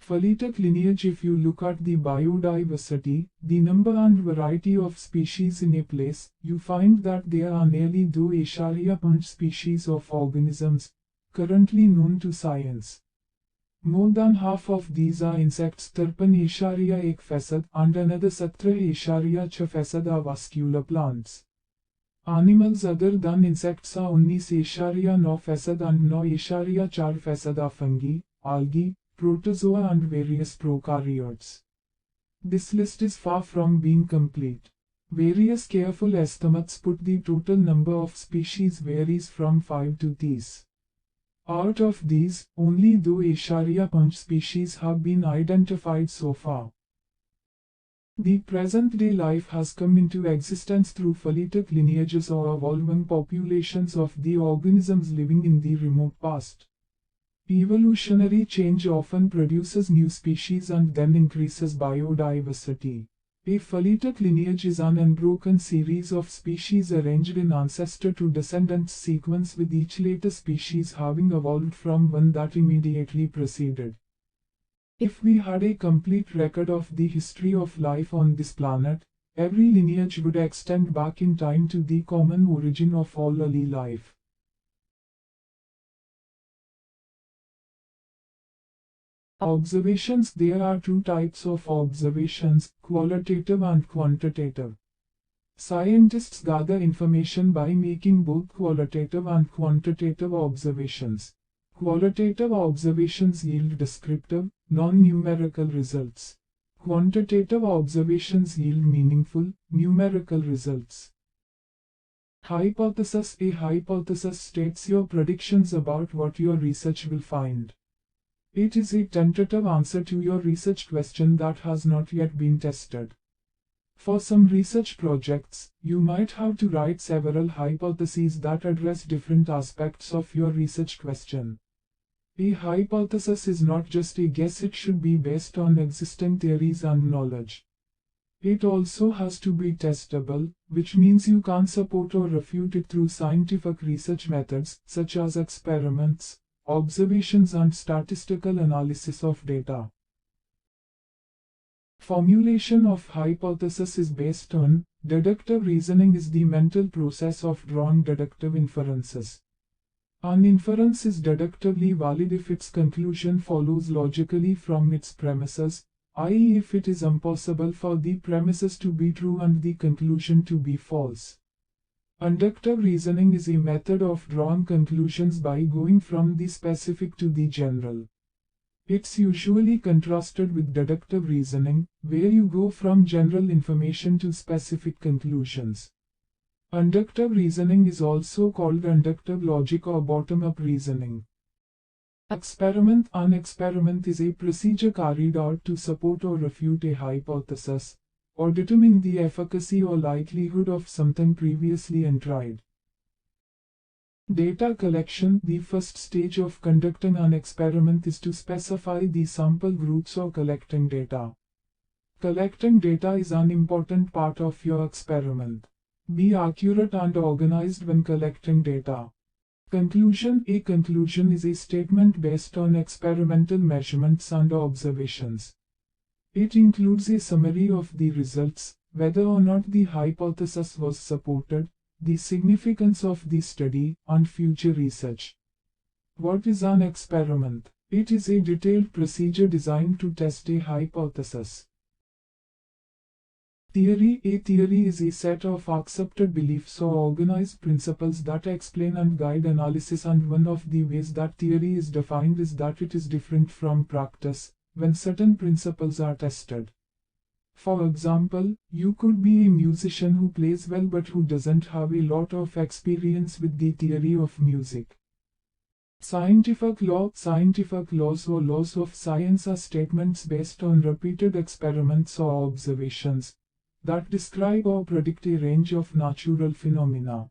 Phyletic lineage. If you look at the biodiversity, the number and variety of species in a place, you find that there are nearly 2.5 species of organisms currently known to science. More than half of these are insects, 53.1%, and another 17.6% are vascular plants. Animals other than insects are 19.9% and 9.4% are fungi, algae, protozoa and various prokaryotes. This list is far from being complete. Various careful estimates put the total number of species varies from 5 to 30. Out of these, only 2.5 species have been identified so far. The present-day life has come into existence through phyletic lineages or evolving populations of the organisms living in the remote past. Evolutionary change often produces new species and then increases biodiversity. A phyletic lineage is an unbroken series of species arranged in ancestor to descendants sequence, with each later species having evolved from one that immediately preceded. If we had a complete record of the history of life on this planet, every lineage would extend back in time to the common origin of all early life. Observations. There are two types of observations, qualitative and quantitative. Scientists gather information by making both qualitative and quantitative observations. Qualitative observations yield descriptive, non-numerical results. Quantitative observations yield meaningful, numerical results. Hypothesis. A hypothesis states your predictions about what your research will find. It is a tentative answer to your research question that has not yet been tested. For some research projects, you might have to write several hypotheses that address different aspects of your research question. A hypothesis is not just a guess, it should be based on existing theories and knowledge. It also has to be testable, which means you can support or refute it through scientific research methods, such as experiments, observations and statistical analysis of data. Formulation of hypothesis is based on deductive reasoning is the mental process of drawing deductive inferences. An inference is deductively valid if its conclusion follows logically from its premises, i.e., if it is impossible for the premises to be true and the conclusion to be false. Inductive reasoning is a method of drawing conclusions by going from the specific to the general. It's usually contrasted with deductive reasoning, where you go from general information to specific conclusions. Inductive reasoning is also called inductive logic or bottom-up reasoning. Experiment. An experiment is a procedure carried out to support or refute a hypothesis, or determine the efficacy or likelihood of something previously untried. Data collection. The first stage of conducting an experiment is to specify the sample groups or collecting data. Collecting data is an important part of your experiment. Be accurate and organized when collecting data. Conclusion. A conclusion is a statement based on experimental measurements and observations. It includes a summary of the results, whether or not the hypothesis was supported, the significance of the study, and future research. What is an experiment? It is a detailed procedure designed to test a hypothesis. Theory. A theory is a set of accepted beliefs or organized principles that explain and guide analysis, and one of the ways that theory is defined is that it is different from practice when certain principles are tested. For example, you could be a musician who plays well but who doesn't have a lot of experience with the theory of music. Scientific law. Scientific laws or laws of science are statements based on repeated experiments or observations that describe or predict a range of natural phenomena.